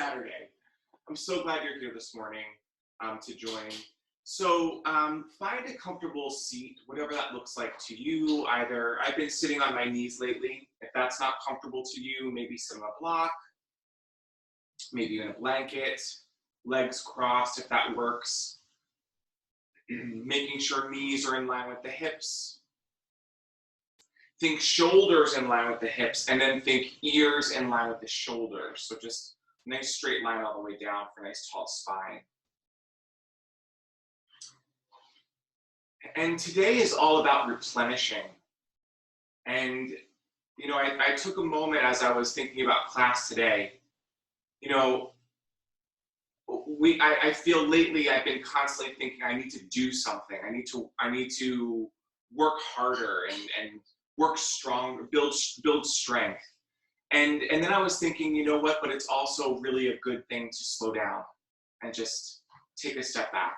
Saturday. I'm so glad you're here this morning to join. So find a comfortable seat, whatever that looks like to you. Either I've been sitting on my knees lately. If that's not comfortable to you, maybe sit on a block, maybe in a blanket, legs crossed if that works. Making sure knees are in line with the hips. Think shoulders in line with the hips, and then think ears in line with the shoulders. So just a nice straight line all the way down for a nice tall spine. And today is all about replenishing. And, you know, I took a moment as I was thinking about class today. You know, I feel lately I've been constantly thinking I need to do something. I need to work harder and work strong, build strength. And then I was thinking, you know what, but it's also really a good thing to slow down and just take a step back.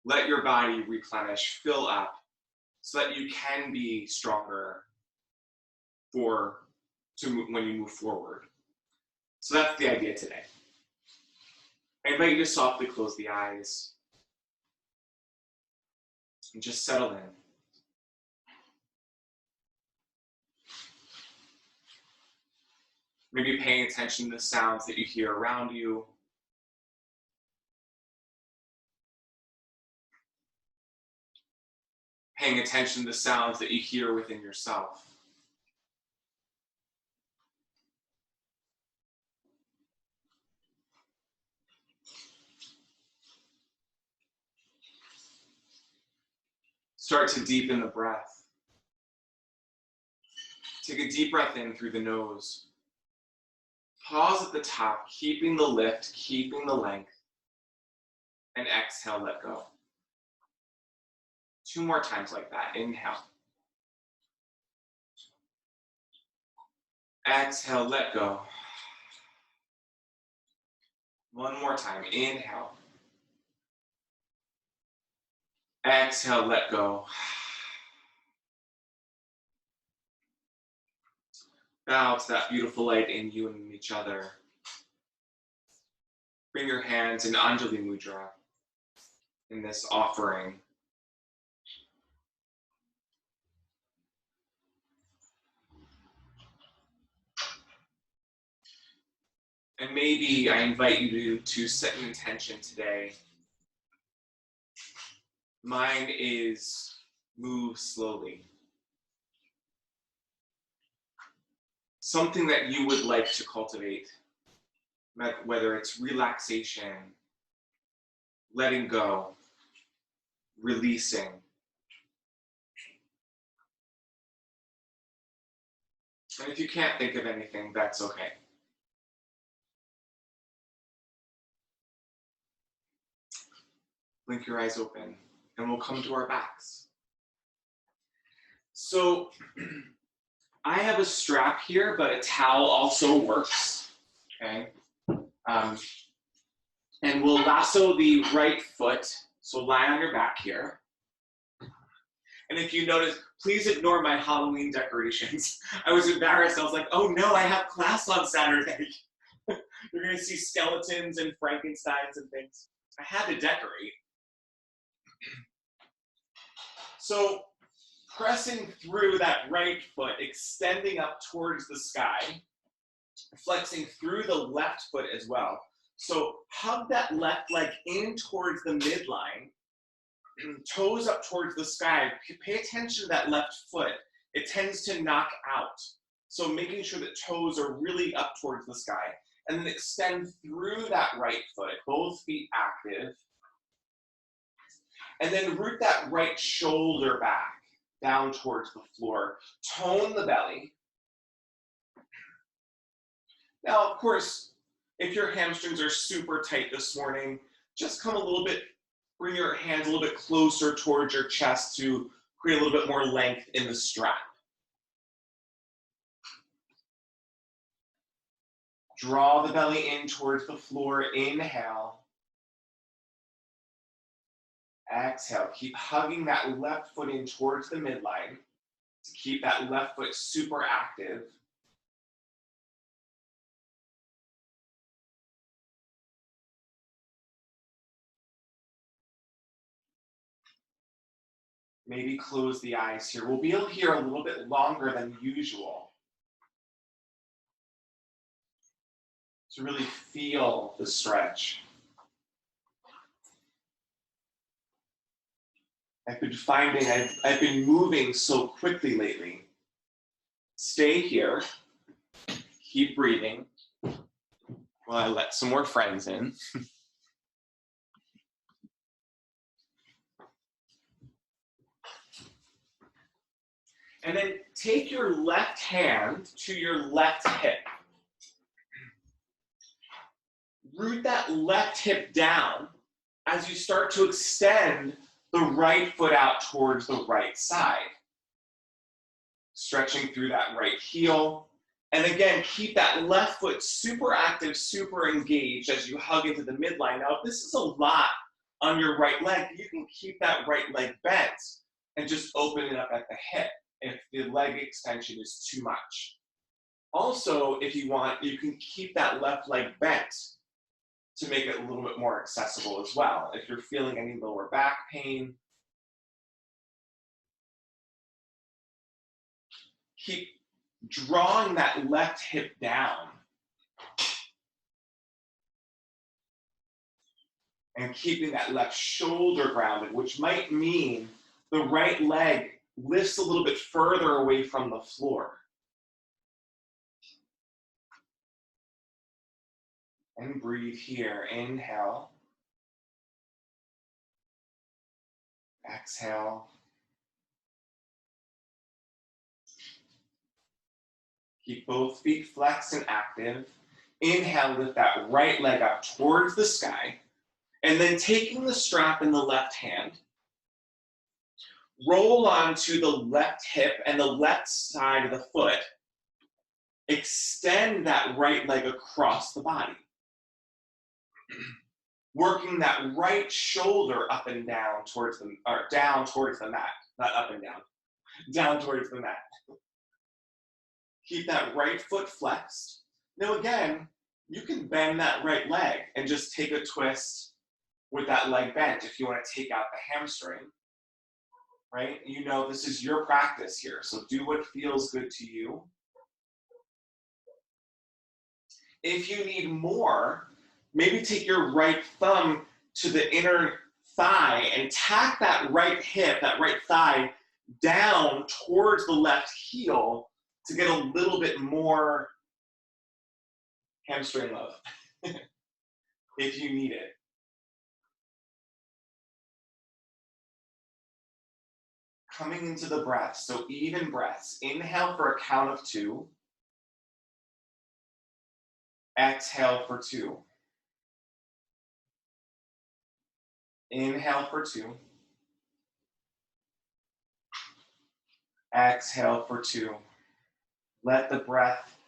Let your body replenish, fill up, so that you can be stronger when you move forward. So that's the idea today. I invite you to softly close the eyes and just settle in. Maybe paying attention to the sounds that you hear around you. Paying attention to the sounds that you hear within yourself. Start to deepen the breath. Take a deep breath in through the nose. Pause at the top, keeping the lift, keeping the length. And exhale, let go. 2 more times like that. Inhale. Exhale, let go. 1 more time. Inhale. Exhale, let go. Bow to that beautiful light in you and in each other. Bring your hands in Anjali Mudra in this offering. And maybe I invite you to set an intention today. Mine is move slowly. Something that you would like to cultivate, whether it's relaxation, letting go, releasing. And if you can't think of anything, that's okay. Blink your eyes open, and we'll come to our backs. So, I have a strap here, but a towel also works, okay? And we'll lasso the right foot, so lie on your back here. And if you notice, please ignore my Halloween decorations. I was embarrassed. I was like, oh no, I have class on Saturday. You're gonna see skeletons and Frankensteins and things. I had to decorate. So, pressing through that right foot, extending up towards the sky, flexing through the left foot as well. So hug that left leg in towards the midline, toes up towards the sky. Pay attention to that left foot. It tends to knock out. So making sure that toes are really up towards the sky. And then extend through that right foot, both feet active. And then root that right shoulder back down towards the floor. Tone the belly. Now, of course, if your hamstrings are super tight this morning, just come a little bit, bring your hands a little bit closer towards your chest to create a little bit more length in the strap. Draw the belly in towards the floor. Inhale. Exhale. Keep hugging that left foot in towards the midline to keep that left foot super active. Maybe close the eyes here. We'll be here a little bit longer than usual to really feel the stretch. I've been finding I've been moving so quickly lately. Stay here. Keep breathing while I let some more friends in. And then take your left hand to your left hip. Root that left hip down as you start to extend the right foot out towards the right side. Stretching through that right heel. And again, keep that left foot super active, super engaged as you hug into the midline. Now, if this is a lot on your right leg, you can keep that right leg bent and just open it up at the hip if the leg extension is too much. Also, if you want, you can keep that left leg bent to make it a little bit more accessible as well. If you're feeling any lower back pain, keep drawing that left hip down and keeping that left shoulder grounded, which might mean the right leg lifts a little bit further away from the floor. And breathe here. Inhale. Exhale. Keep both feet flexed and active. Inhale, lift that right leg up towards the sky. And then taking the strap in the left hand, roll onto the left hip and the left side of the foot. Extend that right leg across the body. Working that right shoulder up and down towards the, or down towards the mat, not up and down towards the mat. Keep that right foot flexed. Now again, you can bend that right leg and just take a twist with that leg bent if you want to take out the hamstring, right? You know this is your practice here, so do what feels good to you. If you need more, maybe take your right thumb to the inner thigh and tack that right hip, that right thigh down towards the left heel to get a little bit more hamstring love if you need it. Coming into the breath, so even breaths. Inhale for a count of 2. Exhale for 2. Inhale for 2. Exhale for 2. Let the breath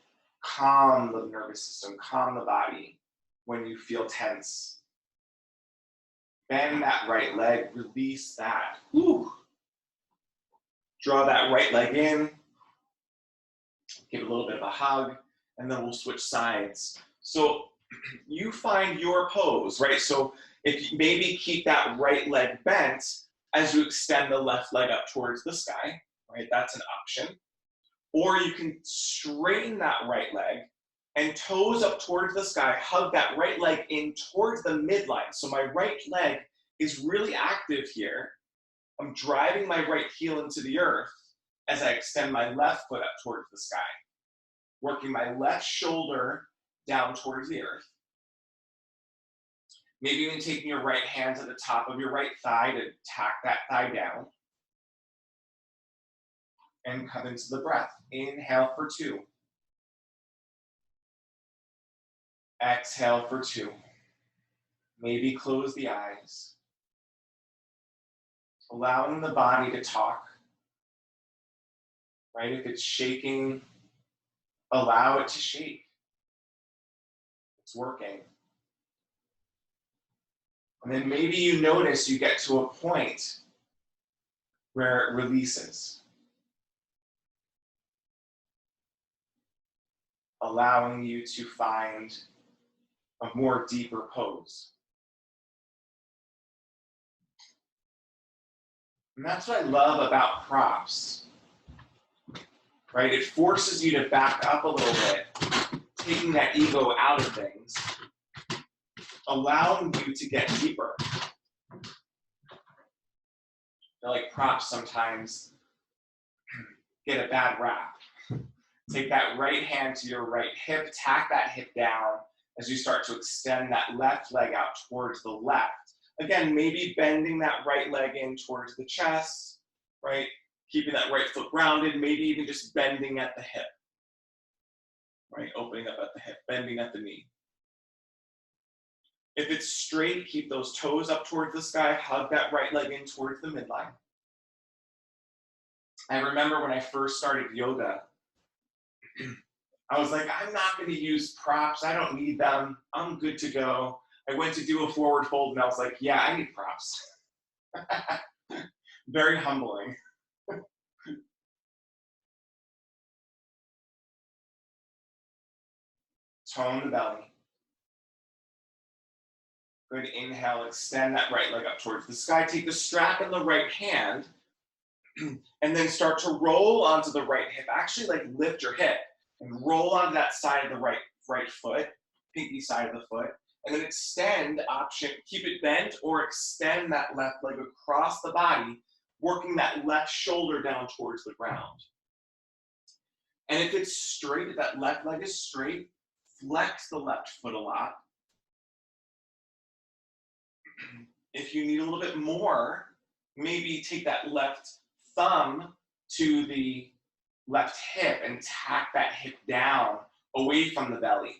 calm the nervous system, calm the body when you feel tense. Bend that right leg, release that. Whew. Draw that right leg in, give it a little bit of a hug, and then we'll switch sides. So you find your pose, right? So if you maybe keep that right leg bent as you extend the left leg up towards the sky, right? That's an option. Or you can straighten that right leg and toes up towards the sky, hug that right leg in towards the midline. So my right leg is really active here. I'm driving my right heel into the earth as I extend my left foot up towards the sky, working my left shoulder down towards the earth. Maybe even taking your right hand to the top of your right thigh to tack that thigh down. And come into the breath. Inhale for 2. Exhale for 2. Maybe close the eyes. Allowing the body to talk, right? If it's shaking, allow it to shake. It's working. And then maybe you notice you get to a point where it releases. Allowing you to find a more deeper pose. And that's what I love about props, right? It forces you to back up a little bit, taking that ego out of things, allowing you to get deeper. I feel like props sometimes get a bad rap. Take that right hand to your right hip, tack that hip down as you start to extend that left leg out towards the left. Again, maybe bending that right leg in towards the chest, right? Keeping that right foot grounded, maybe even just bending at the hip, right? Opening up at the hip, bending at the knee. If it's straight, keep those toes up towards the sky, hug that right leg in towards the midline. I remember when I first started yoga, I was like, I'm not going to use props. I don't need them. I'm good to go. I went to do a forward fold and I was like, yeah, I need props. Very humbling. Tone the belly. Good, inhale, extend that right leg up towards the sky. Take the strap in the right hand and then start to roll onto the right hip. Actually, like lift your hip and roll onto that side of the right foot, pinky side of the foot, and then extend option, keep it bent or extend that left leg across the body, working that left shoulder down towards the ground. And if it's straight, if that left leg is straight, flex the left foot a lot. If you need a little bit more, maybe take that left thumb to the left hip and tack that hip down away from the belly.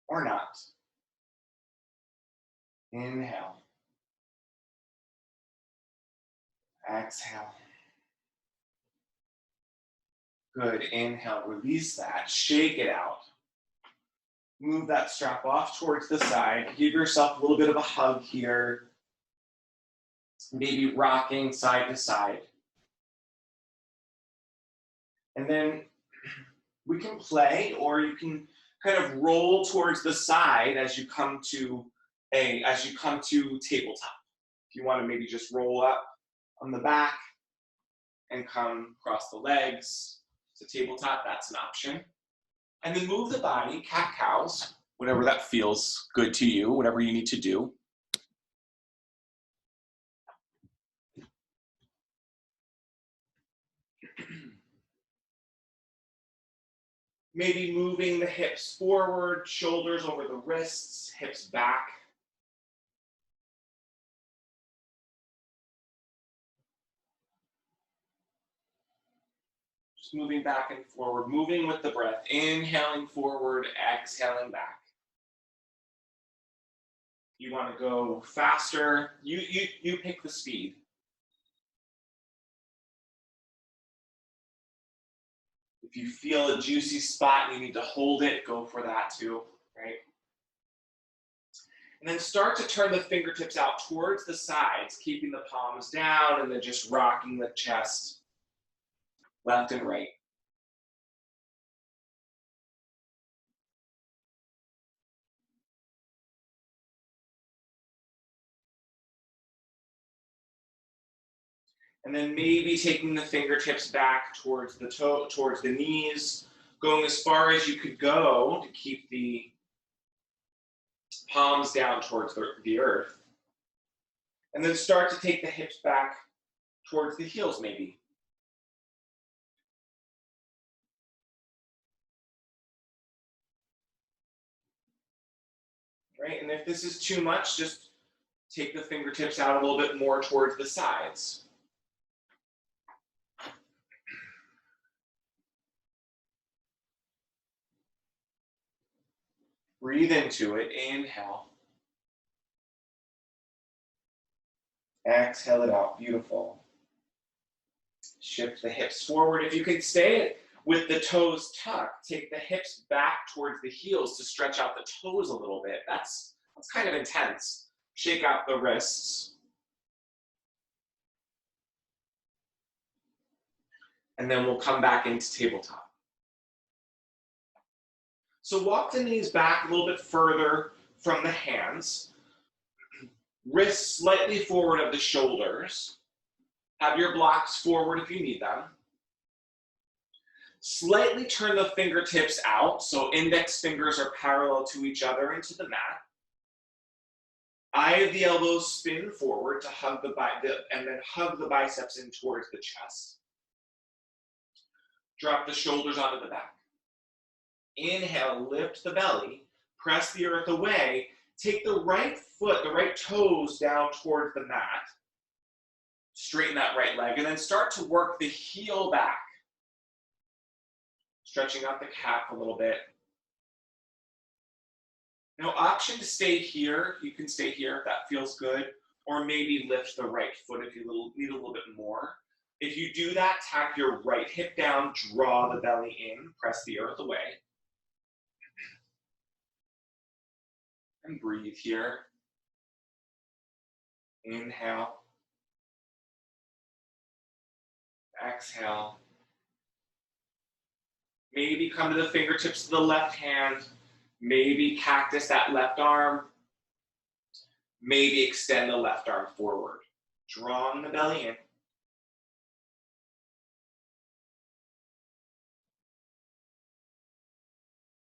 Or not. Inhale. Exhale. Good, inhale, release that, shake it out. Move that strap off towards the side. Give yourself a little bit of a hug here. Maybe rocking side to side. And then we can play, or you can kind of roll towards the side as you come to tabletop. If you want to maybe just roll up on the back and come across the legs to tabletop, that's an option. And then move the body, cat-cows, whatever that feels good to you, whatever you need to do. Maybe moving the hips forward, shoulders over the wrists, hips back. Just moving back and forward, moving with the breath, inhaling forward, exhaling back. You want to go faster, you pick the speed. If you feel a juicy spot and you need to hold it, go for that too, right? And then start to turn the fingertips out towards the sides, keeping the palms down and then just rocking the chest left and right. And then maybe taking the fingertips back towards the knees, going as far as you could go to keep the palms down towards the earth. And then start to take the hips back towards the heels maybe. Right, and if this is too much, just take the fingertips out a little bit more towards the sides. Breathe into it, inhale. Exhale it out, beautiful. Shift the hips forward. If you can stay with the toes tucked, take the hips back towards the heels to stretch out the toes a little bit. That's kind of intense. Shake out the wrists. And then we'll come back into tabletop. So walk the knees back a little bit further from the hands. Wrists slightly forward of the shoulders. Have your blocks forward if you need them. Slightly turn the fingertips out, so index fingers are parallel to each other into the mat. Eye of the elbows spin forward to hug and then hug the biceps in towards the chest. Drop the shoulders onto the back. Inhale, lift the belly, press the earth away, take the right foot, the right toes down towards the mat. Straighten that right leg, and then start to work the heel back. Stretching out the calf a little bit. Now, option to stay here. You can stay here if that feels good, or maybe lift the right foot if you need a little bit more. If you do that, tap your right hip down, draw the belly in, press the earth away. And breathe here. Inhale. Exhale. Maybe come to the fingertips of the left hand. Maybe cactus that left arm. Maybe extend the left arm forward. Drawing the belly in.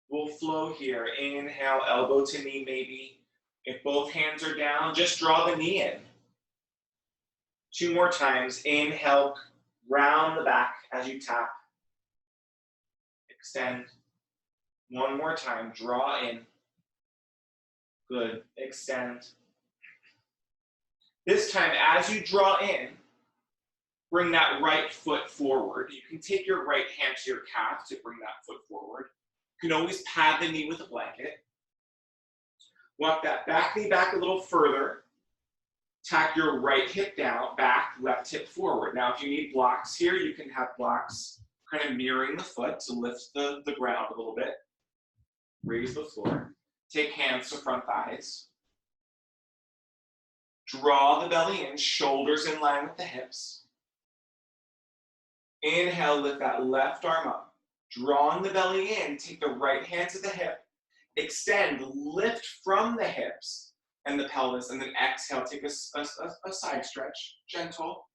We'll flow here. Inhale, elbow to knee maybe. If both hands are down, just draw the knee in. 2 more times. Inhale, round the back as you tap. Extend. 1 more time, draw in. Good, extend. This time, as you draw in, bring that right foot forward. You can take your right hand to your calf to bring that foot forward. You can always pad the knee with a blanket. Walk that back knee back a little further. Tack your right hip down, back, left hip forward. Now, if you need blocks here, you can have blocks kind of mirroring the foot to lift the ground a little bit. Raise the floor. Take hands to front thighs. Draw the belly in, shoulders in line with the hips. Inhale, lift that left arm up. Drawing the belly in, take the right hand to the hip. Extend, lift from the hips and the pelvis, and then exhale, take a side stretch, gentle.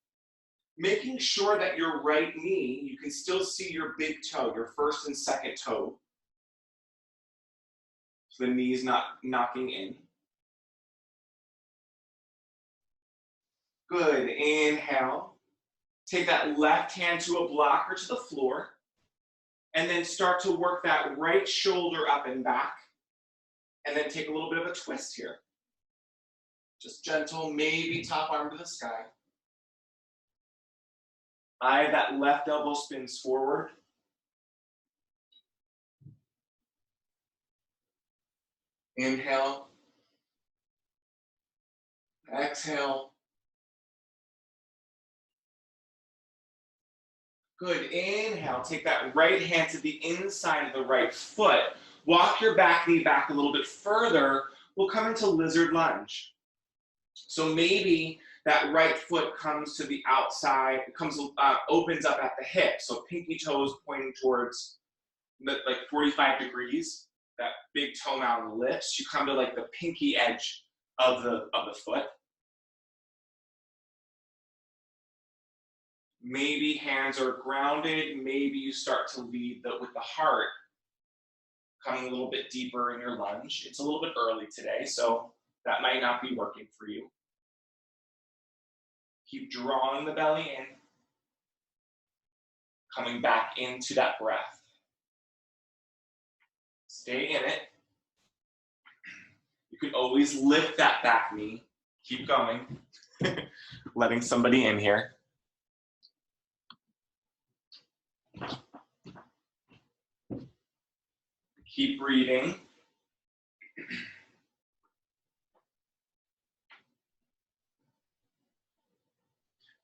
Making sure that your right knee, you can still see your big toe, your first and second toe. So the knee's not knocking in. Good, inhale. Take that left hand to a block or to the floor. And then start to work that right shoulder up and back. And then take a little bit of a twist here. Just gentle, maybe top arm to the sky. Eye of that left elbow spins forward. Inhale. Exhale. Good, inhale. Take that right hand to the inside of the right foot. Walk your back knee back a little bit further. We'll come into lizard lunge. So maybe that right foot comes to the outside, opens up at the hip. So pinky toes pointing towards like 45 degrees. That big toe mound lifts. You come to like the pinky edge of the foot. Maybe hands are grounded. Maybe you start to lead with the heart coming a little bit deeper in your lunge. It's a little bit early today, so that might not be working for you. Keep drawing the belly in, coming back into that breath. Stay in it. You can always lift that back knee. Keep going. Letting somebody in here. Keep breathing.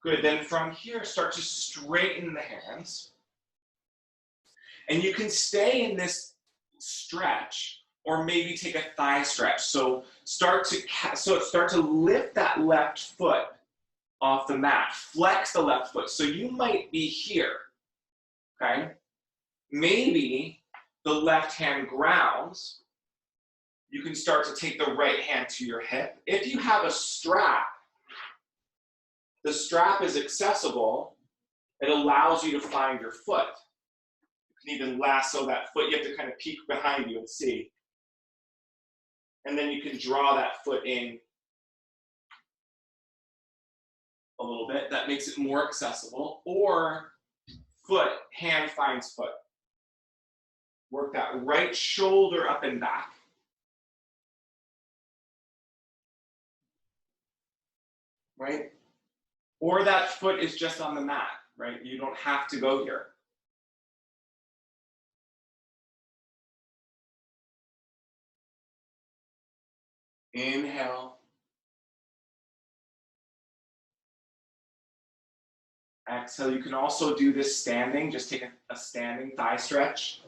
Good, then from here, start to straighten the hands. And you can stay in this stretch, or maybe take a thigh stretch. So start to lift that left foot off the mat. Flex the left foot. So you might be here, okay? Maybe the left hand grounds, you can start to take the right hand to your hip. If you have a strap, the strap is accessible. It allows you to find your foot. You can even lasso that foot. You have to kind of peek behind you and see. And then you can draw that foot in a little bit. That makes it more accessible. Or foot, hand finds foot. Work that right shoulder up and back. Right? Or that foot is just on the mat, right? You don't have to go here. Inhale. Exhale. You can also do this standing. Just take a standing thigh stretch.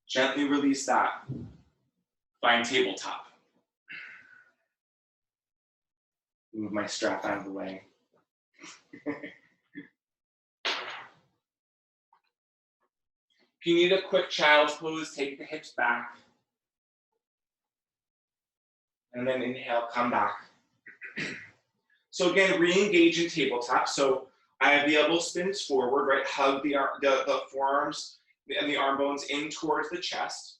Gently release that. Find tabletop. Move my strap out of the way. If you need a quick child's pose, take the hips back. And then inhale, come back. So again, re-engage in tabletop. So I have the elbow spins forward, right? Hug the forearms and the arm bones in towards the chest.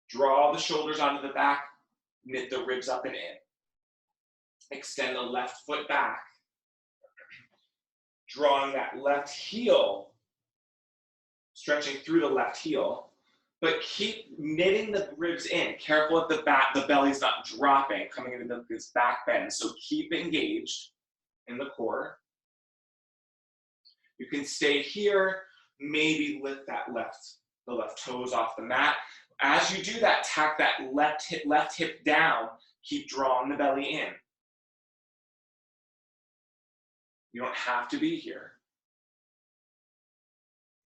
Draw the shoulders onto the back, knit the ribs up and in. Extend the left foot back. Drawing that left heel, stretching through the left heel, but keep knitting the ribs in. Careful that the belly's not dropping, coming into this back bend. So keep engaged in the core. You can stay here, maybe lift the left toes off the mat. As you do that, tack that left hip down, keep drawing the belly in. You don't have to be here.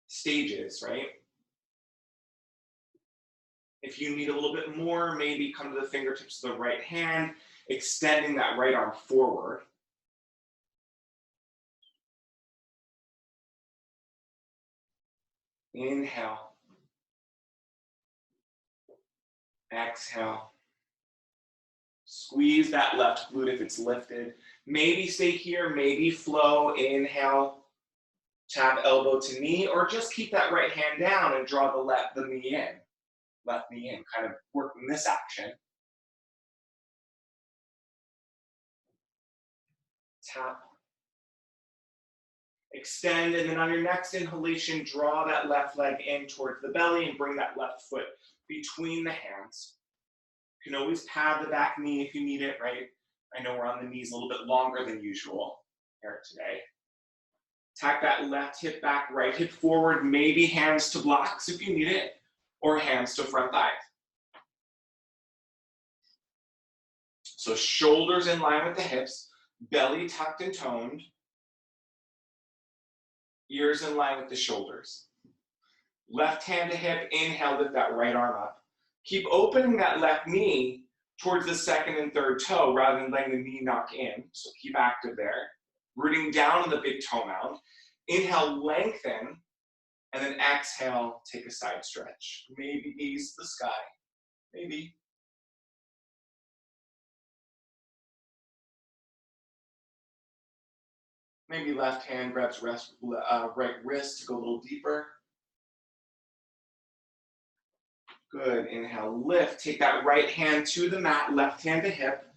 Stages, right? If you need a little bit more, maybe come to the fingertips of the right hand, extending that right arm forward. Inhale. Exhale. Squeeze that left glute if it's lifted. Maybe stay here, maybe flow. Inhale. Tap elbow to knee, or just keep that right hand down and draw the knee in. Left knee in, kind of working this action. Tap. Extend, and then on your next inhalation, draw that left leg in towards the belly and bring that left foot between the hands. You can always pad the back knee if you need it, right? I know we're on the knees a little bit longer than usual here today. Tack that left hip back, right hip forward, maybe hands to blocks if you need it, or hands to front thighs. So shoulders in line with the hips, belly tucked and toned, ears in line with the shoulders. Left hand to hip, inhale, lift that right arm up. Keep opening that left knee towards the second and third toe rather than letting the knee knock in. So keep active there. Rooting down in the big toe mound. Inhale, lengthen, and then exhale, take a side stretch. Maybe gaze to the sky, maybe. Maybe left hand grabs right wrist to go a little deeper. Good, inhale, lift, take that right hand to the mat, left hand to hip.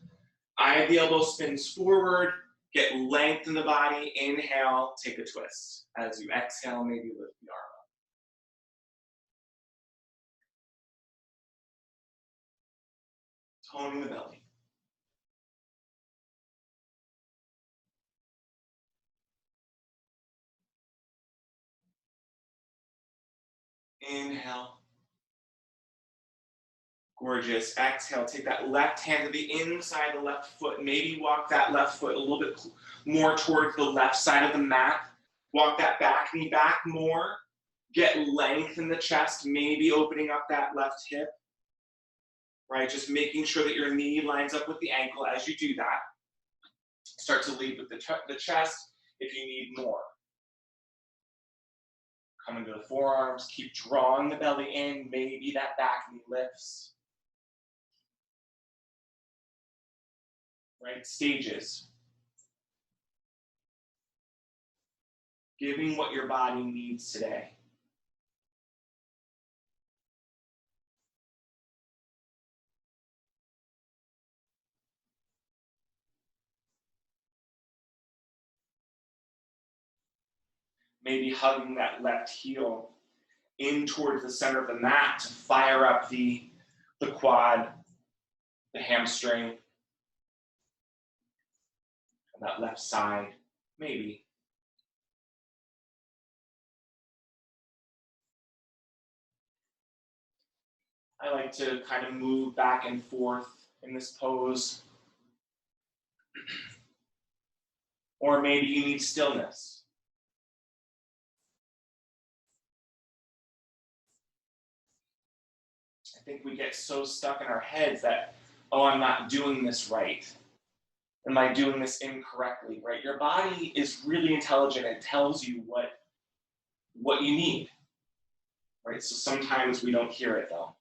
Eye of the elbow spins forward, get length in the body, inhale, take a twist. As you exhale, maybe lift the arm up. Toning the belly. Inhale. Gorgeous. Exhale, take that left hand to the inside of the left foot. Maybe walk that left foot a little bit more towards the left side of the mat. Walk that back knee back more. Get length in the chest, maybe opening up that left hip. Right, just making sure that your knee lines up with the ankle as you do that. Start to lead with the chest if you need more. Come into the forearms, keep drawing the belly in, maybe that back knee lifts. Right, stages. Giving what your body needs today. Maybe hugging that left heel in towards the center of the mat to fire up the quad, the hamstring, and that left side, maybe. I like to kind of move back and forth in this pose. Or maybe you need stillness. I think we get so stuck in our heads that, oh, I'm not doing this right. Am I doing this incorrectly, right? Your body is really intelligent and tells you what you need, right? So sometimes we don't hear it though.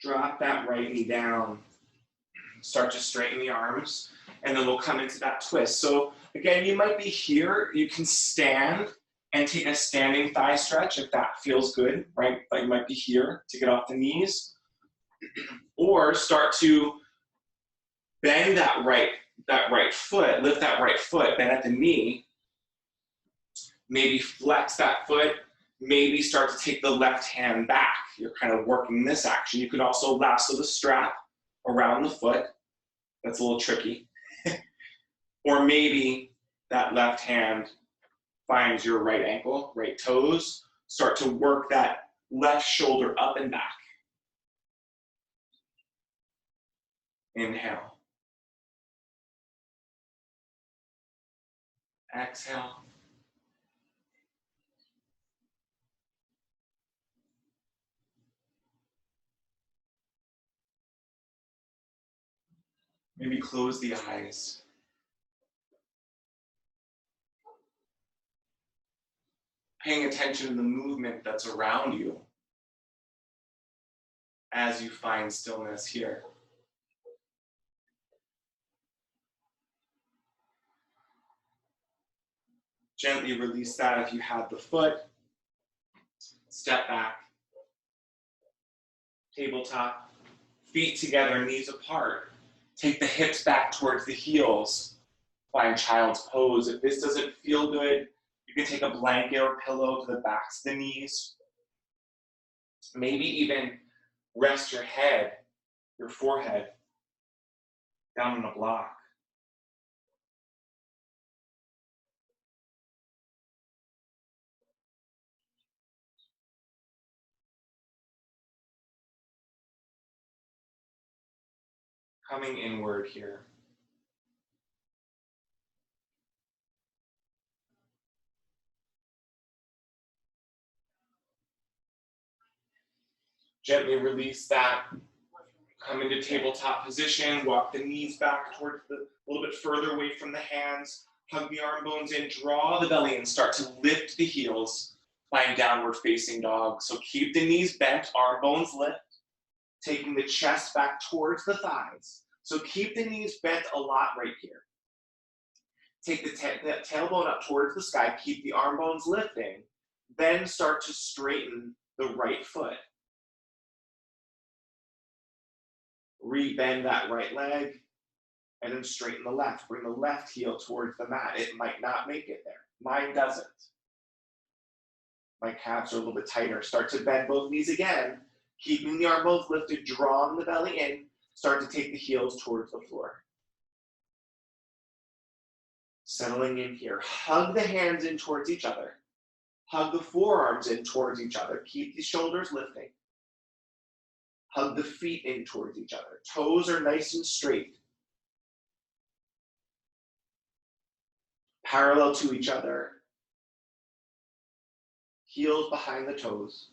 Drop that right knee down. Start to straighten the arms, and then we'll come into that twist. So again, you might be here. You can stand and take a standing thigh stretch if that feels good, right? But you might be here to get off the knees. Or start to bend that right foot, lift that right foot, bend at the knee. Maybe flex that foot. Maybe start to take the left hand back. You're kind of working this action. You can also lasso the strap around the foot. That's a little tricky. Or maybe that left hand finds your right ankle, right toes. Start to work that left shoulder up and back. Inhale. Exhale. Maybe close the eyes. Paying attention to the movement that's around you as you find stillness here. Gently release that if you have the foot. Step back. Tabletop. Feet together, knees apart. Take the hips back towards the heels. Find child's pose. If this doesn't feel good, you can take a blanket or pillow to the backs of the knees. Maybe even rest your head, your forehead, down on a block. Coming inward here. Gently release that. Come into tabletop position. Walk the knees back towards a little bit further away from the hands. Hug the arm bones in. Draw the belly and start to lift the heels. Find downward facing dog. So keep the knees bent, arm bones lift. Taking the chest back towards the thighs. So keep the knees bent a lot right here. Take the tailbone up towards the sky. Keep the arm bones lifting. Then start to straighten the right foot. Rebend that right leg, and then straighten the left. Bring the left heel towards the mat. It might not make it there. Mine doesn't. My calves are a little bit tighter. Start to bend both knees again, keeping the arm bones lifted, drawing the belly in. Start to take the heels towards the floor. Settling in here. Hug the hands in towards each other. Hug the forearms in towards each other. Keep the shoulders lifting. Hug the feet in towards each other. Toes are nice and straight. Parallel to each other. Heels behind the toes.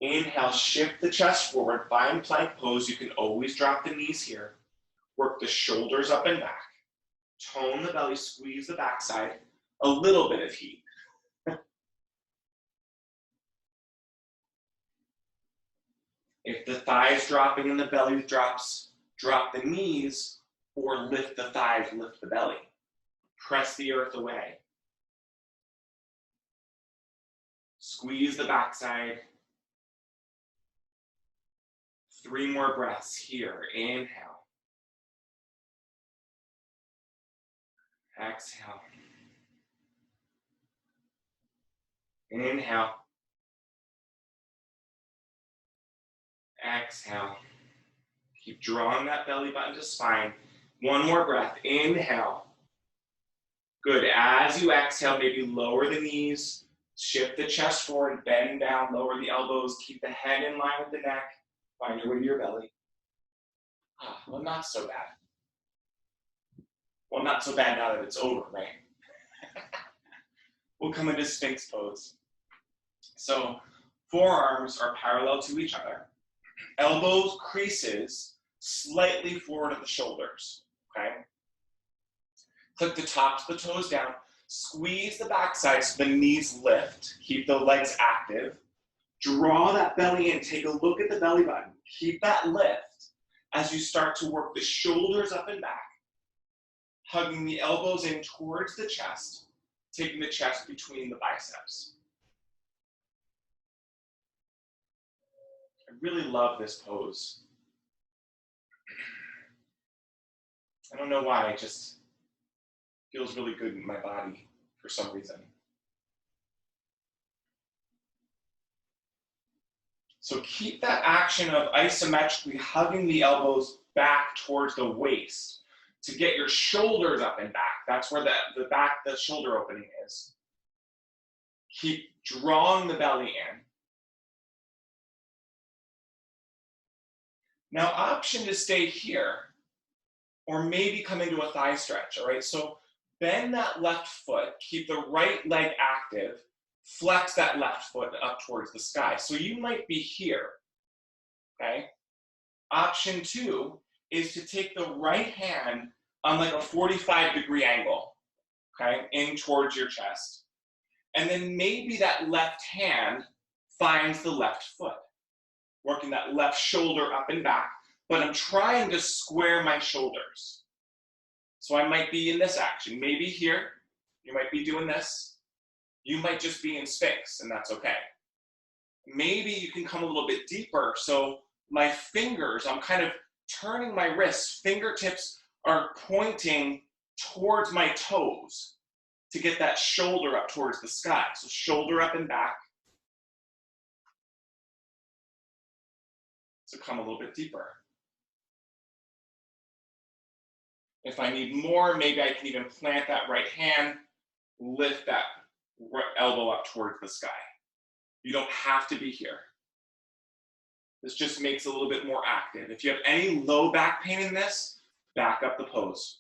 Inhale, shift the chest forward. Find plank pose. You can always drop the knees here. Work the shoulders up and back. Tone the belly, squeeze the backside. A little bit of heat. If the thighs dropping and the belly drops, drop the knees or lift the thighs, lift the belly. Press the earth away. Squeeze the backside. 3 more breaths here. Inhale. Exhale. Inhale. Exhale. Keep drawing that belly button to spine. 1 more breath. Inhale. Good. As you exhale, maybe lower the knees. Shift the chest forward. Bend down. Lower the elbows. Keep the head in line with the neck. Find your way to your belly. Well, not so bad. Well, not so bad now that it's over, right? We'll come into Sphinx pose. So forearms are parallel to each other. Elbows, creases, slightly forward of the shoulders, okay? Click the tops of the toes down. Squeeze the backside so the knees lift. Keep the legs active. Draw that belly in. Take a look at the belly button. Keep that lift as you start to work the shoulders up and back. Hugging the elbows in towards the chest. Taking the chest between the biceps. I really love this pose. I don't know why, it just feels really good in my body for some reason. So keep that action of isometrically hugging the elbows back towards the waist to get your shoulders up and back. That's where the shoulder opening is. Keep drawing the belly in. Now, option to stay here, or maybe come into a thigh stretch, all right? So bend that left foot, keep the right leg active, flex that left foot up towards the sky. So you might be here, okay? Option 2 is to take the right hand on like a 45-degree angle, okay, in towards your chest. And then maybe that left hand finds the left foot, working that left shoulder up and back, but I'm trying to square my shoulders. So I might be in this action, maybe here, you might be doing this, you might just be in Sphinx, and that's okay. Maybe you can come a little bit deeper, so my fingers, I'm kind of turning my wrists, fingertips are pointing towards my toes to get that shoulder up towards the sky. So shoulder up and back. So come a little bit deeper. If I need more, maybe I can even plant that right hand, lift that elbow up towards the sky. You don't have to be here. This just makes it a little bit more active. If you have any low back pain in this, back up the pose.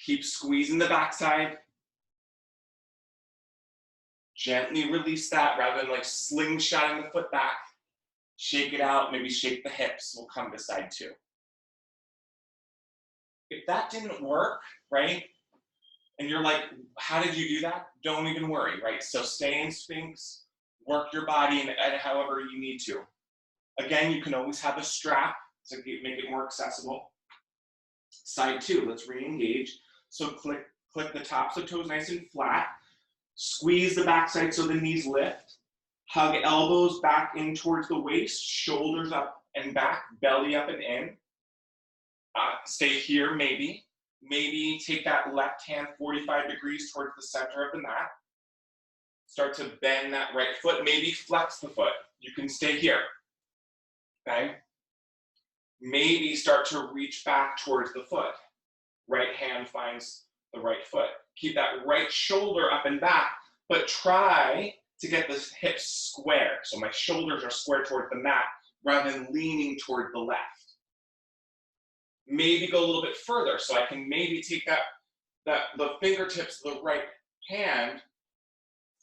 Keep squeezing the backside. Gently release that rather than like slingshotting the foot back. Shake it out, maybe shake the hips. We'll come to side 2. If that didn't work, right, and you're like, how did you do that? Don't even worry, right? So stay in Sphinx, work your body and however you need to. Again, you can always have a strap to make it more accessible. Side 2, let's re-engage. So click the tops of toes nice and flat. Squeeze the backside so the knees lift. Hug elbows back in towards the waist, shoulders up and back, belly up and in. Stay here, maybe. Maybe take that left hand 45 degrees towards the center of the mat. Start to bend that right foot. Maybe flex the foot. You can stay here, okay? Maybe start to reach back towards the foot. Right hand finds the right foot. Keep that right shoulder up and back, but try to get the hips square. So my shoulders are square towards the mat rather than leaning toward the left. Maybe go a little bit further. So I can maybe take the fingertips of the right hand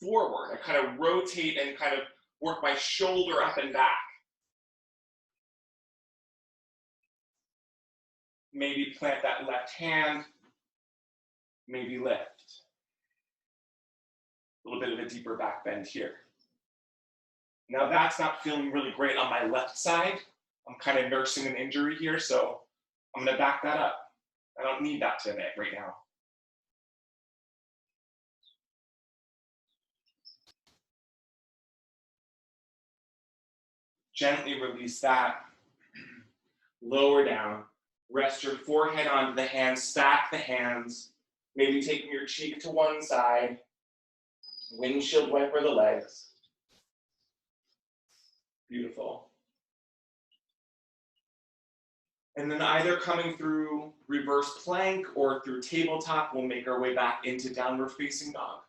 forward. I kind of rotate and kind of work my shoulder up and back. Maybe plant that left hand, maybe lift. A little bit of a deeper back bend here. Now that's not feeling really great on my left side. I'm kind of nursing an injury here, so I'm gonna back that up. I don't need that today, right now. Gently release that. Lower down. Rest your forehead onto the hands, stack the hands. Maybe taking your cheek to one side. Windshield wiper the legs. Beautiful. And then either coming through reverse plank or through tabletop, we'll make our way back into downward facing dog.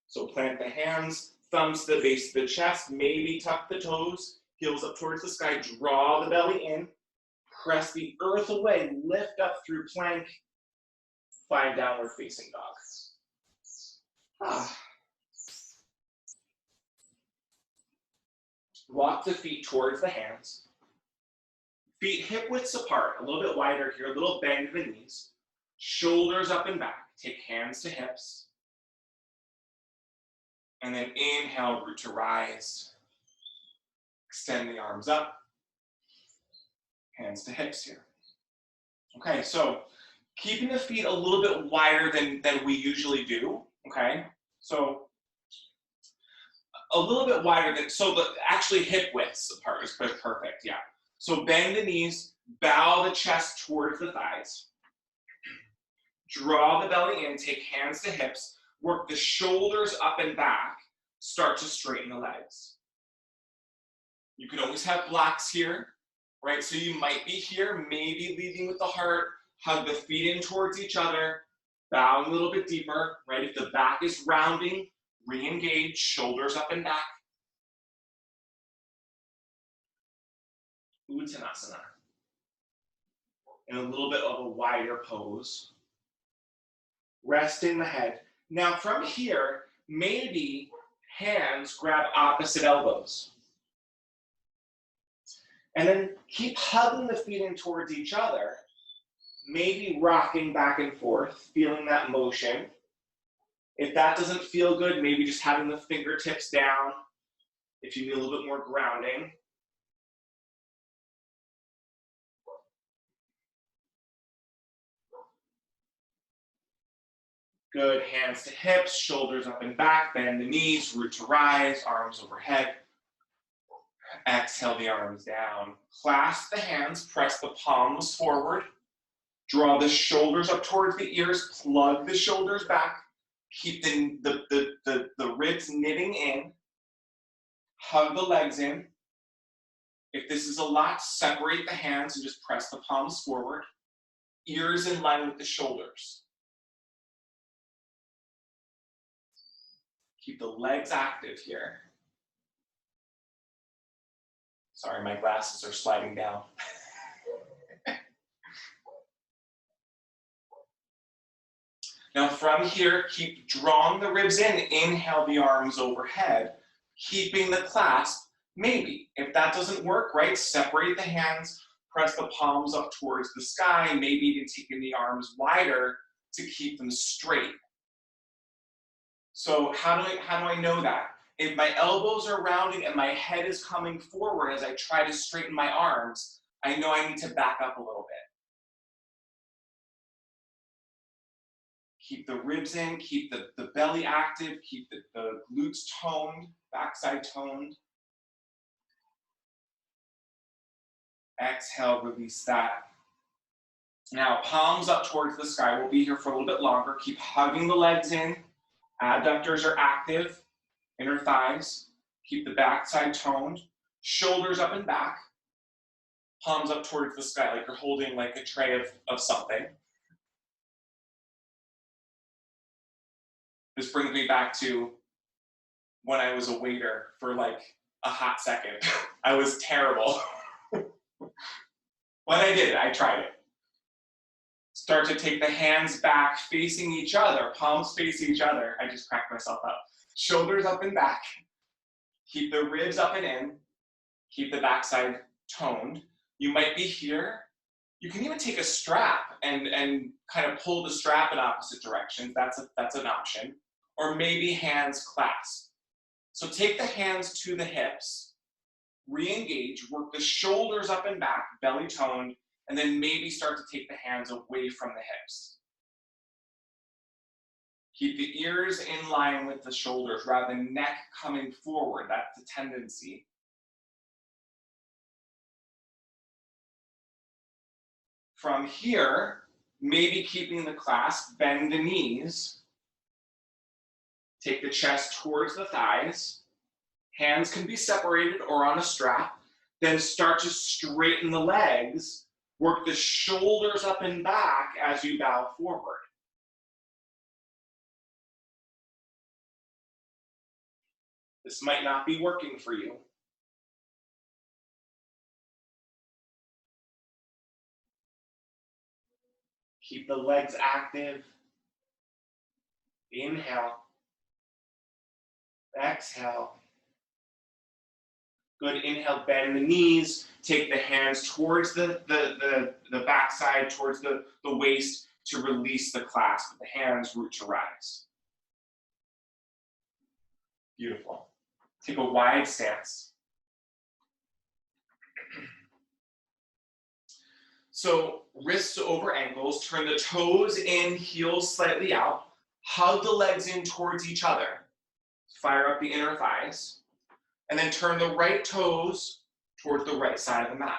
So plant the hands, thumbs to the base of the chest, maybe tuck the toes, heels up towards the sky, draw the belly in, press the earth away, lift up through plank, find downward facing dog. Walk the feet towards the hands. Feet hip widths apart, a little bit wider here, a little bend in the knees. Shoulders up and back. Take hands to hips. And then inhale, root to rise. Extend the arms up. Hands to hips here. Okay, so keeping the feet a little bit wider than we usually do, okay? So a little bit wider than, so the actually hip widths apart is perfect, yeah. So bend the knees, bow the chest towards the thighs. Draw the belly in, take hands to hips, work the shoulders up and back, start to straighten the legs. You can always have blocks here, right? So you might be here, maybe leading with the heart, hug the feet in towards each other, bow a little bit deeper, right? If the back is rounding, re-engage, shoulders up and back. Uttanasana. In a little bit of a wider pose. Resting the head. Now from here, maybe hands grab opposite elbows. And then keep hugging the feet in towards each other. Maybe rocking back and forth, feeling that motion. If that doesn't feel good, maybe just having the fingertips down. If you need a little bit more grounding. Good, hands to hips, shoulders up and back, bend the knees, root to rise, arms overhead. Exhale the arms down. Clasp the hands, press the palms forward. Draw the shoulders up towards the ears, plug the shoulders back. Keep the ribs knitting in. Hug the legs in. If this is a lot, separate the hands and just press the palms forward. Ears in line with the shoulders. Keep the legs active here. Sorry, my glasses are sliding down. Now from here, keep drawing the ribs in. Inhale the arms overhead, keeping the clasp. Maybe, if that doesn't work, right, separate the hands, press the palms up towards the sky, maybe even taking the arms wider to keep them straight. So how do I know that? If my elbows are rounding and my head is coming forward as I try to straighten my arms, I know I need to back up a little bit. Keep the ribs in, keep the belly active, keep the glutes toned, backside toned. Exhale, release that. Now, palms up towards the sky. We'll be here for a little bit longer. Keep hugging the legs in. Adductors are active, inner thighs. Keep the backside toned. Shoulders up and back. Palms up towards the sky, like you're holding like a tray of something. This brings me back to when I was a waiter for like a hot second. I was terrible. When I did it, I tried it. Start to take the hands back, facing each other, palms face each other. I just cracked myself up. Shoulders up and back. Keep the ribs up and in. Keep the backside toned. You might be here. You can even take a strap and kind of pull the strap in opposite directions. That's an option. Or maybe hands clasp. So take the hands to the hips, re-engage, work the shoulders up and back, belly toned, and then maybe start to take the hands away from the hips. Keep the ears in line with the shoulders rather than neck coming forward. That's the tendency. From here, maybe keeping the clasp, bend the knees. Take the chest towards the thighs. Hands can be separated or on a strap. Then start to straighten the legs. Work the shoulders up and back as you bow forward. This might not be working for you. Keep the legs active. Inhale. Exhale. Good, inhale, bend the knees. Take the hands towards the backside, towards the waist to release the clasp. The hands root to rise. Beautiful. Take a wide stance. So wrists over ankles, turn the toes in, heels slightly out. Hug the legs in towards each other. Fire up the inner thighs. And then turn the right toes towards the right side of the mat.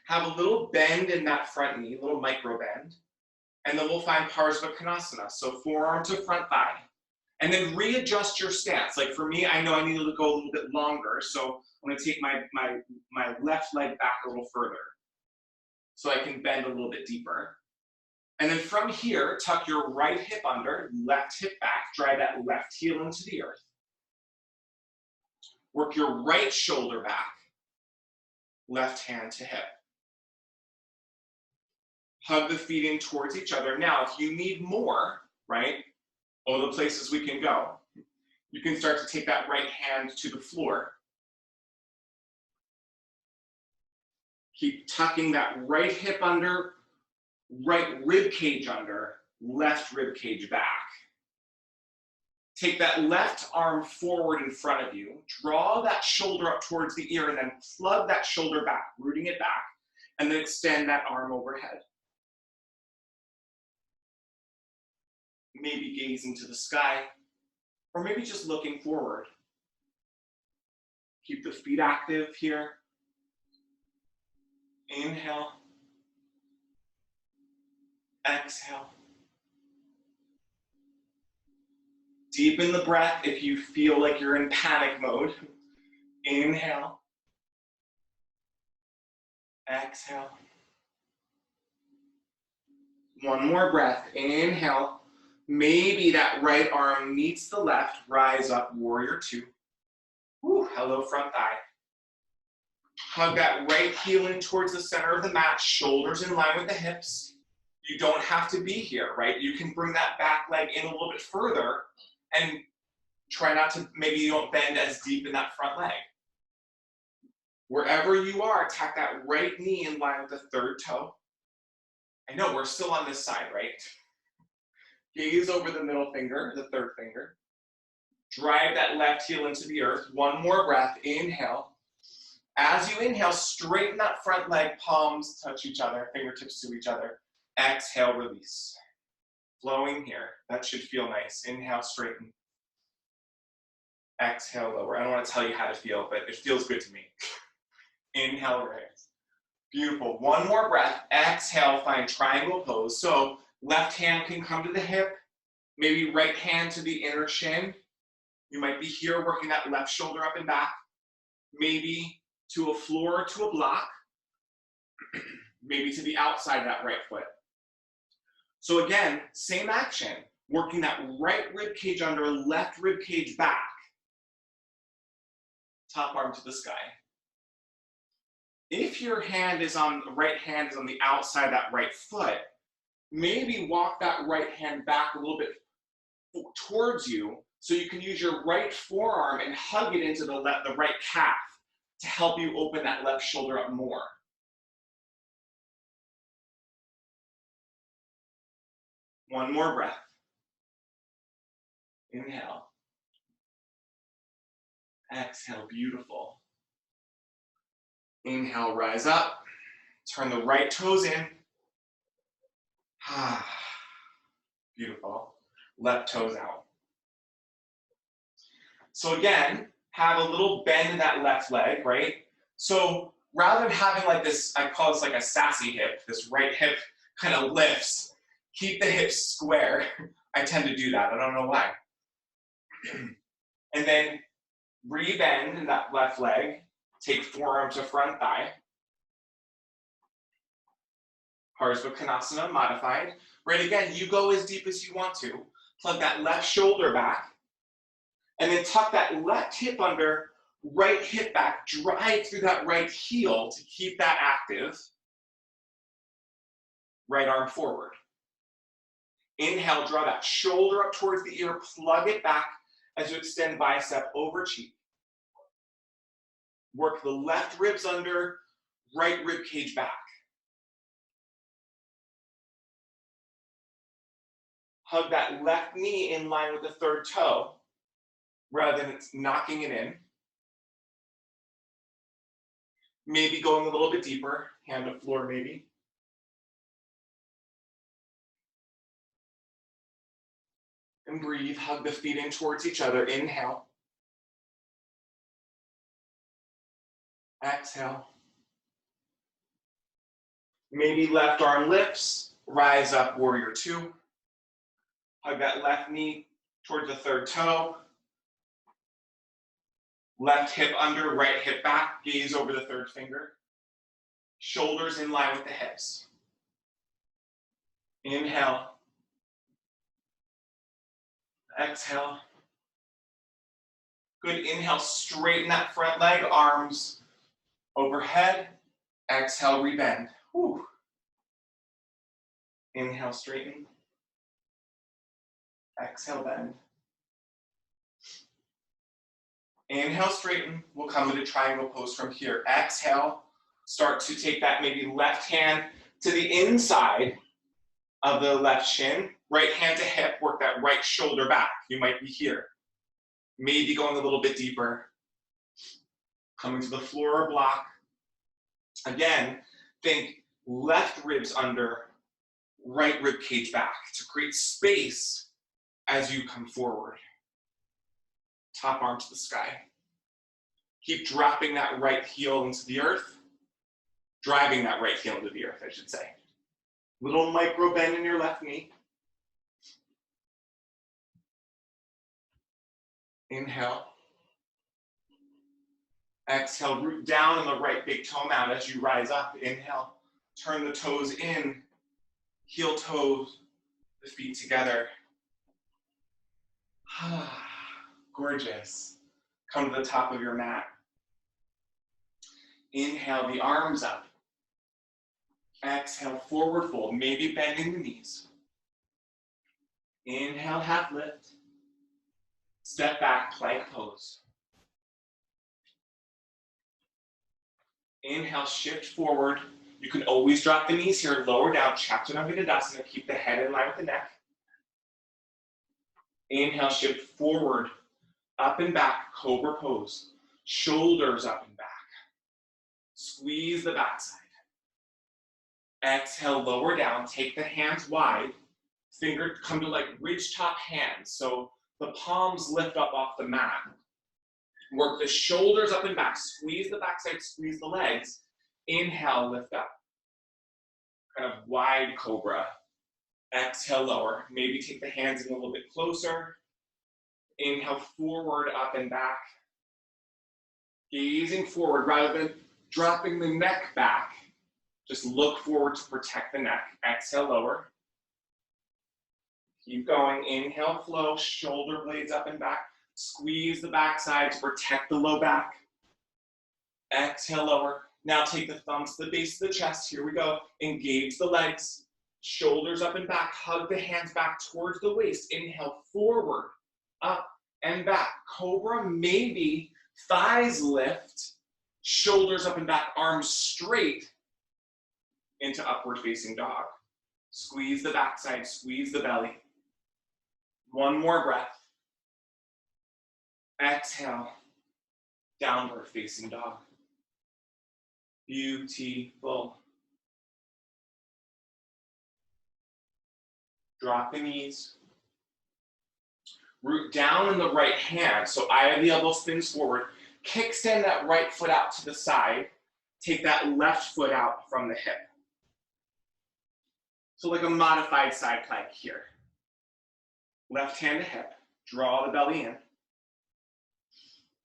Have a little bend in that front knee, a little micro bend. And then we'll find Parsvakonasana, so forearm to front thigh. And then readjust your stance. Like for me, I know I need to go a little bit longer, so I'm gonna take my left leg back a little further so I can bend a little bit deeper. And then from here, tuck your right hip under, left hip back, drive that left heel into the earth. Work your right shoulder back, left hand to hip. Hug the feet in towards each other. Now, if you need more, right, all the places we can go, you can start to take that right hand to the floor. Keep tucking that right hip under, right rib cage under, left rib cage back. Take that left arm forward in front of you, draw that shoulder up towards the ear, and then plug that shoulder back, rooting it back, and then extend that arm overhead. Maybe gazing to the sky, or maybe just looking forward. Keep the feet active here. Inhale. Exhale. Deepen the breath if you feel like you're in panic mode. Inhale. Exhale. One more breath. Inhale. Maybe that right arm meets the left. Rise up, warrior two. Woo, hello, front thigh. Hug that right heel in towards the center of the mat. Shoulders in line with the hips. You don't have to be here, right? You can bring that back leg in a little bit further and try not to, maybe you don't bend as deep in that front leg. Wherever you are, tack that right knee in line with the third toe. I know we're still on this side, right? Gaze over the middle finger, the third finger. Drive that left heel into the earth. One more breath, inhale. As you inhale, straighten that front leg, palms touch each other, fingertips to each other. Exhale, release. Flowing here, that should feel nice. Inhale, straighten. Exhale, lower. I don't want to tell you how to feel, but it feels good to me. Inhale, raise. Beautiful. One more breath. Exhale, find triangle pose. So left hand can come to the hip, maybe right hand to the inner shin. You might be here working that left shoulder up and back, maybe to a floor, to a block, maybe to the outside of that right foot. So again, same action, working that right rib cage under, left rib cage back. Top arm to the sky. If your hand is on, the right hand is on the outside of that right foot, maybe walk that right hand back a little bit towards you so you can use your right forearm and hug it into the right calf. to help you open that left shoulder up more. One more breath. Inhale. Exhale, beautiful. Inhale, rise up. Turn the right toes in. Beautiful. Left toes out. So again, have a little bend in that left leg, right? So rather than having like this, I call this like a sassy hip, this right hip kind of lifts. Keep the hips square. I tend to do that, I don't know why. And then re-bend in that left leg. Take forearm to front thigh. Parsvakonasana, modified. Right, again, you go as deep as you want to. Plug that left shoulder back. And then tuck that left hip under, right hip back. Drive through that right heel to keep that active. Right arm forward. Inhale, draw that shoulder up towards the ear. Plug it back as you extend bicep over cheek. Work the left ribs under, right rib cage back. Hug that left knee in line with the third toe, rather than knocking it in. Maybe going a little bit deeper, hand to floor maybe. And breathe, hug the feet in towards each other. Inhale. Exhale. Maybe left arm lifts, rise up, warrior two. Hug that left knee towards the third toe. Left hip under, right hip back, gaze over the third finger. Shoulders in line with the hips. Inhale. Exhale. Good, inhale, straighten that front leg, arms overhead. Exhale, rebend. Whew. Inhale, straighten. Exhale, bend. Inhale, straighten. We'll come into triangle pose from here. Exhale, start to take that maybe left hand to the inside of the left shin. Right hand to hip, work that right shoulder back. You might be here. Maybe going a little bit deeper. Coming to the floor or block. Again, think left ribs under, right rib cage back to create space as you come forward. Top arm to the sky. Keep dropping that right heel into the earth. Driving that right heel into the earth, I should say. Little micro bend in your left knee. Inhale. Exhale, root down on the right big toe mat as you rise up. Inhale, turn the toes in, heel toes, the feet together. Gorgeous. Come to the top of your mat. Inhale, the arms up. Exhale, forward fold, maybe bending the knees. Inhale, half lift. Step back, plank pose. Inhale, shift forward. You can always drop the knees here, lower down, Chaturanga, keep the head in line with the neck. Inhale, shift forward, up and back, cobra pose. Shoulders up and back. Squeeze the backside. Exhale, lower down, take the hands wide. Finger come to like ridge top hands. So the palms lift up off the mat. Work the shoulders up and back. Squeeze the backside, squeeze the legs. Inhale, lift up. Kind of wide cobra. Exhale, lower. Maybe take the hands in a little bit closer. Inhale, forward, up and back. Gazing forward rather than dropping the neck back. Just look forward to protect the neck. Exhale, lower. Keep going. Inhale, flow. Shoulder blades up and back. Squeeze the backside to protect the low back. Exhale, lower. Now take the thumbs to the base of the chest. Here we go. Engage the legs. Shoulders up and back. Hug the hands back towards the waist. Inhale, forward, up and back. Cobra, maybe thighs lift. Shoulders up and back, arms straight into upward facing dog. Squeeze the backside, squeeze the belly. One more breath. Exhale, downward facing dog. Beautiful. Drop the knees. Root down in the right hand, so eye of the elbow spins forward. Kickstand that right foot out to the side. Take that left foot out from the hip. So like a modified side plank here. Left hand to hip, draw the belly in.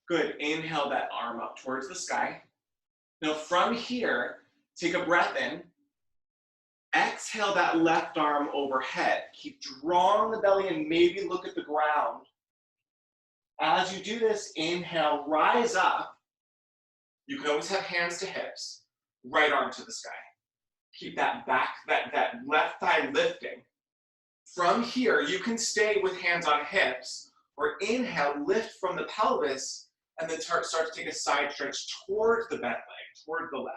Good, inhale that arm up towards the sky. Now from here, take a breath in. Exhale that left arm overhead. Keep drawing the belly in, maybe look at the ground. As you do this, inhale, rise up. You can always have hands to hips, right arm to the sky. Keep that back, that left thigh lifting. From here, you can stay with hands on hips, or inhale, lift from the pelvis, and then start to take a side stretch towards the bent leg, toward the left.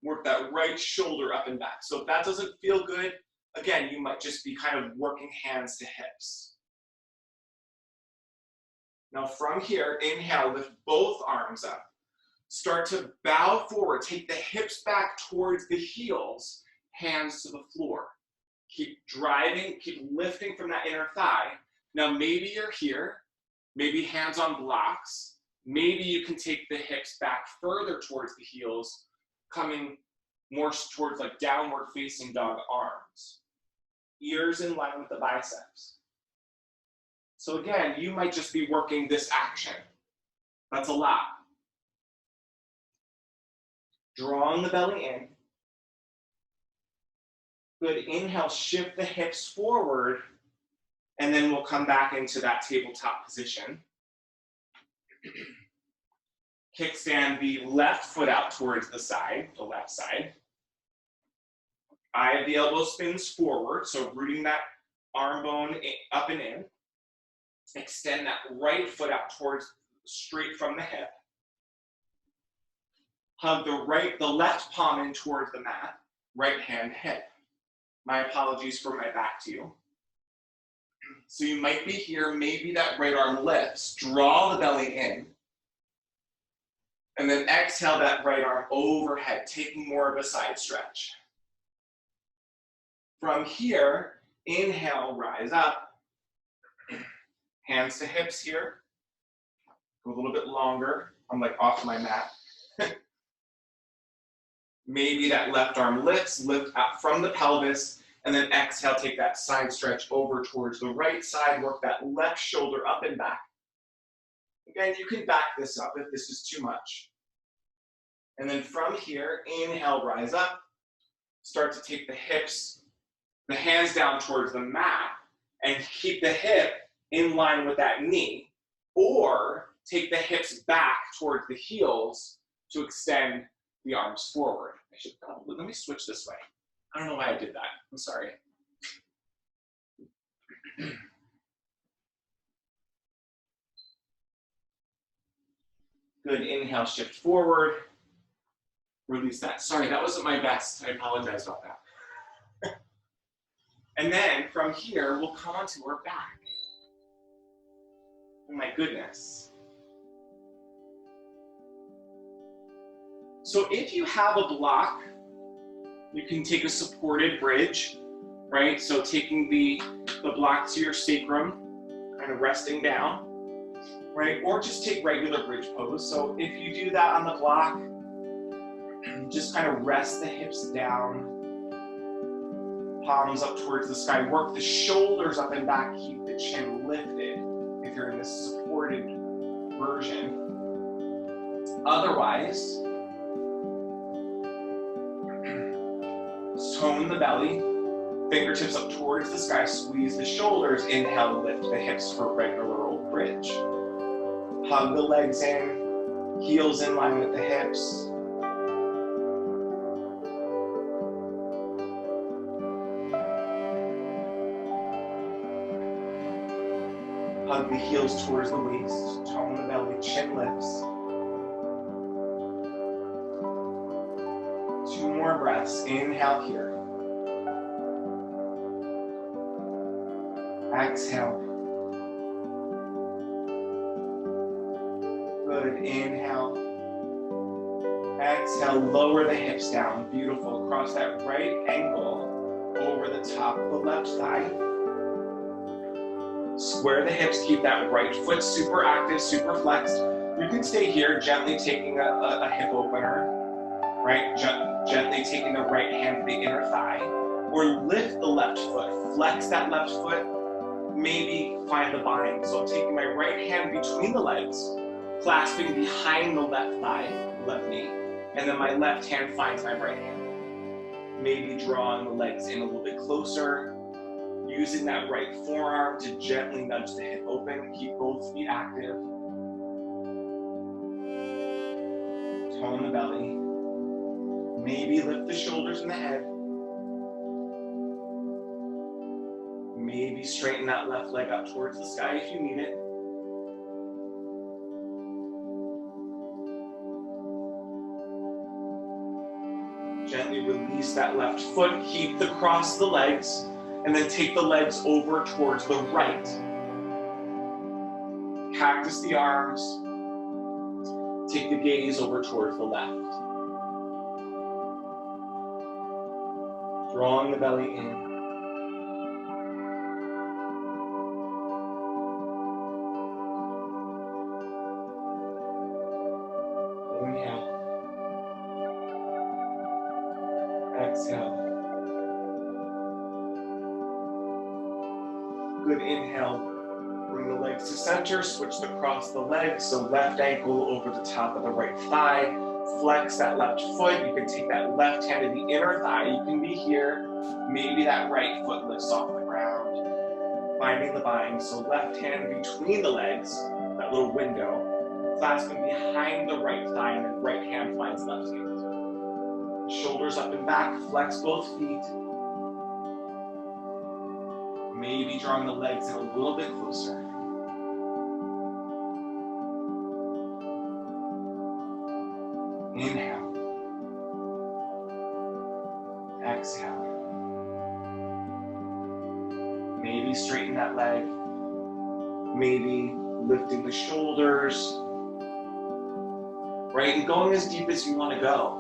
Work that right shoulder up and back. So if that doesn't feel good, again, you might just be kind of working hands to hips. Now from here, inhale, lift both arms up. Start to bow forward. Take the hips back towards the heels, hands to the floor. Keep driving, keep lifting from that inner thigh. Now maybe you're here, maybe hands on blocks. Maybe you can take the hips back further towards the heels, coming more towards like downward facing dog arms. Ears in line with the biceps. So again, you might just be working this action. That's a lot. Drawing the belly in. Good, inhale, shift the hips forward, and then we'll come back into that tabletop position. Kickstand the left foot out towards the side, the left side. Eye of the elbow spins forward, so rooting that arm bone up and in. Extend that right foot out towards, straight from the hip. Hug the left palm in towards the mat, right hand hip. My apologies for my back to you. So you might be here, maybe that right arm lifts, draw the belly in, and then exhale that right arm overhead, taking more of a side stretch. From here, inhale, rise up. Hands to hips here. Go a little bit longer. I'm like off my mat. Maybe that left arm lifts, lift up from the pelvis, and then exhale, take that side stretch over towards the right side, work that left shoulder up and back. Again, you can back this up if this is too much. And then from here, inhale, rise up. Start to take the hips, the hands down towards the mat, and keep the hip in line with that knee. Or take the hips back towards the heels to extend the arms forward. Let me switch this way. I don't know why I did that. I'm sorry. Good, inhale, shift forward. Release that. Sorry, that wasn't my best. I apologize about that. And then from here, we'll come onto our back. Oh my goodness. So if you have a block, you can take a supported bridge, right? So taking the block to your sacrum, kind of resting down, right? Or just take regular bridge pose. So if you do that on the block, just kind of rest the hips down, palms up towards the sky. Work the shoulders up and back, keep the chin lifted if you're in this supported version. Otherwise, tone the belly, fingertips up towards the sky, squeeze the shoulders, inhale, lift the hips for regular old bridge. Hug the legs in, heels in line with the hips. Hug the heels towards the waist, tone the belly, chin lifts. breaths. Inhale here. Exhale. Good. Inhale. Exhale. Lower the hips down. Beautiful. Cross that right ankle over the top of the left thigh. Square the hips. Keep that right foot super active, super flexed. You can stay here, gently taking a hip opener, right? Gently taking the right hand to the inner thigh, or lift the left foot. Flex that left foot. Maybe find the bind. So I'm taking my right hand between the legs, clasping behind the left thigh, left knee, and then my left hand finds my right hand. Maybe drawing the legs in a little bit closer, using that right forearm to gently nudge the hip open. Keep both feet active. Tone the belly. Maybe lift the shoulders and the head. Maybe straighten that left leg up towards the sky if you need it. Gently release that left foot. Keep the cross of the legs, and then take the legs over towards the right. Cactus the arms. Take the gaze over towards the left. Drawing the belly in. Inhale. Exhale. Good. Inhale. Bring the legs to center, switch across the legs, so left ankle over the top of the right thigh. Flex that left foot. You can take that left hand to the inner thigh. You can be here. Maybe that right foot lifts off the ground. Finding the bind, so left hand between the legs, that little window, clasping behind the right thigh, and then right hand finds left hand. Shoulders up and back, flex both feet. Maybe drawing the legs in a little bit closer. Inhale. Exhale. Maybe straighten that leg. Maybe lifting the shoulders. Right, and going as deep as you want to go.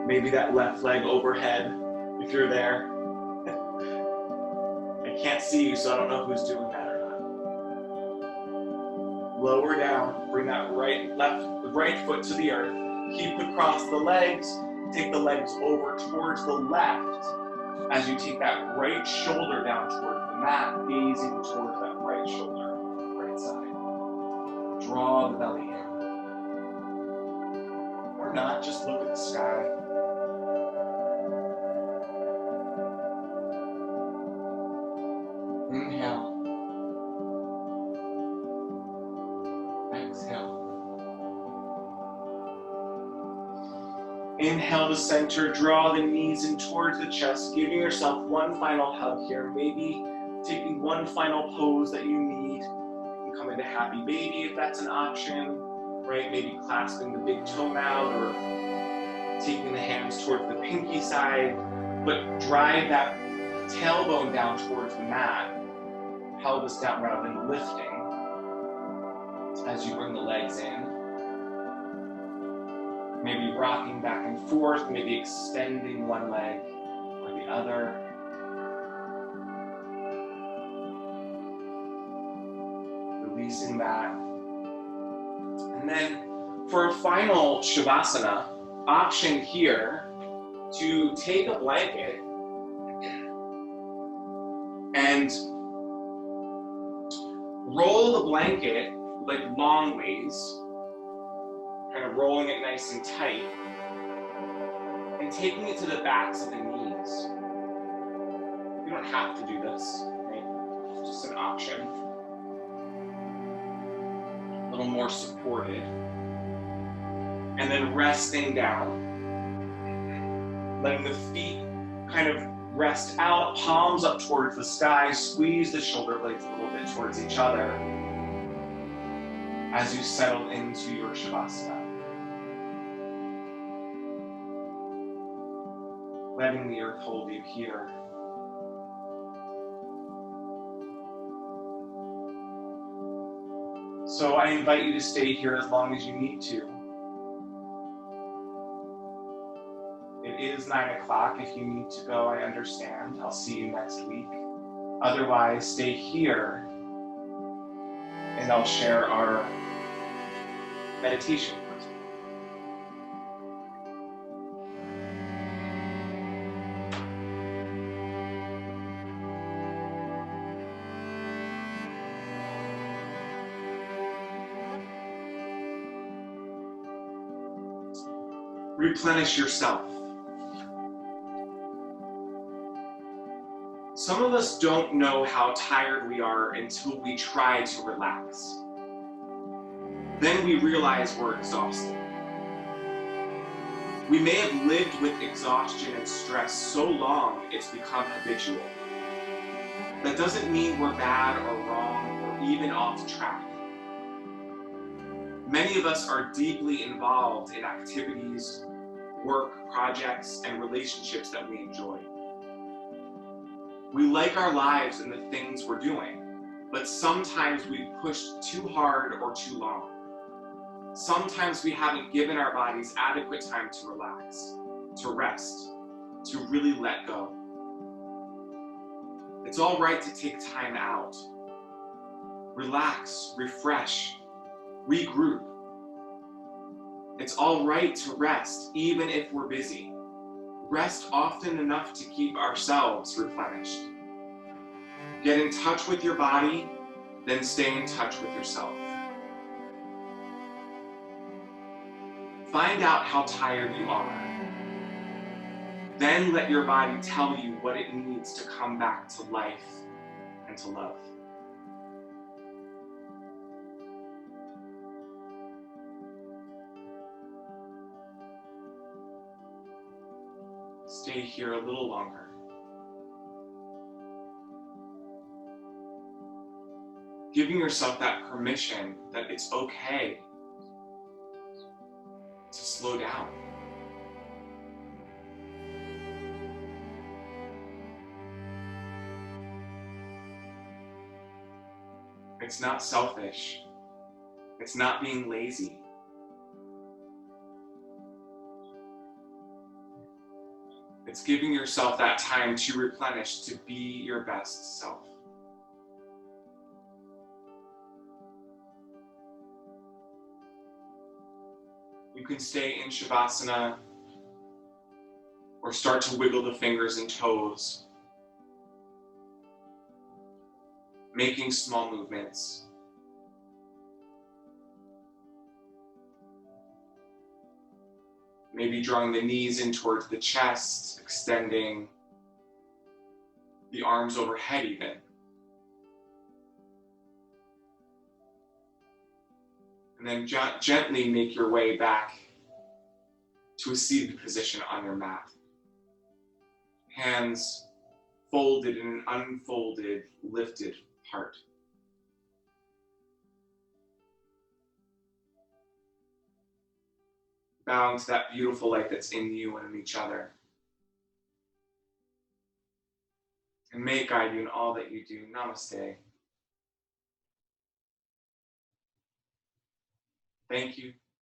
Maybe that left leg overhead, if you're there. I can't see you, so I don't know who's doing that or not. Lower down, bring that right foot to the earth. Keep across the legs, take the legs over towards the left as you take that right shoulder down towards the mat, gazing towards that right shoulder, right side. Draw the belly in. Or not, just look at the sky. Inhale. Exhale. Inhale to center, draw the knees in towards the chest, giving yourself one final hug here. Maybe taking one final pose that you need. You can come into happy baby if that's an option, right? Maybe clasping the big toe out or taking the hands towards the pinky side, but drive that tailbone down towards the mat. Pelvis down rather than lifting as you bring the legs in. Maybe rocking back and forth, maybe extending one leg or the other. Releasing that. And then for a final Shavasana, option here to take a blanket and roll the blanket like long ways, kind of rolling it nice and tight, and taking it to the backs of the knees. You don't have to do this, right? It's just an option. A little more supported. And then resting down. Letting the feet kind of rest out, palms up towards the sky, squeeze the shoulder blades a little bit towards each other as you settle into your Shavasana. letting the earth hold you here. So I invite you to stay here as long as you need to. It is 9 o'clock. If you need to go, I understand. I'll see you next week. Otherwise, stay here and I'll share our meditation with you. Replenish yourself. Some of us don't know how tired we are until we try to relax. Then we realize we're exhausted. We may have lived with exhaustion and stress so long it's become habitual. That doesn't mean we're bad or wrong or even off track. Many of us are deeply involved in activities, work, projects, and relationships that we enjoy. We like our lives and the things we're doing, but sometimes we've pushed too hard or too long. Sometimes we haven't given our bodies adequate time to relax, to rest, to really let go. It's all right to take time out. Relax, refresh, regroup. It's all right to rest, even if we're busy. Rest often enough to keep ourselves replenished. Get in touch with your body, then stay in touch with yourself. Find out how tired you are. Then let your body tell you what it needs to come back to life and to love. Stay here a little longer. Giving yourself that permission that it's okay to slow down. It's not selfish. It's not being lazy. It's giving yourself that time to replenish, to be your best self. You can stay in Shavasana or start to wiggle the fingers and toes, making small movements. Maybe drawing the knees in towards the chest, extending the arms overhead even. And then gently make your way back to a seated position on your mat. Hands folded in an unfolded, lifted heart. Bowing to that beautiful light that's in you and in each other. And may it guide you in all that you do. Namaste. Thank you.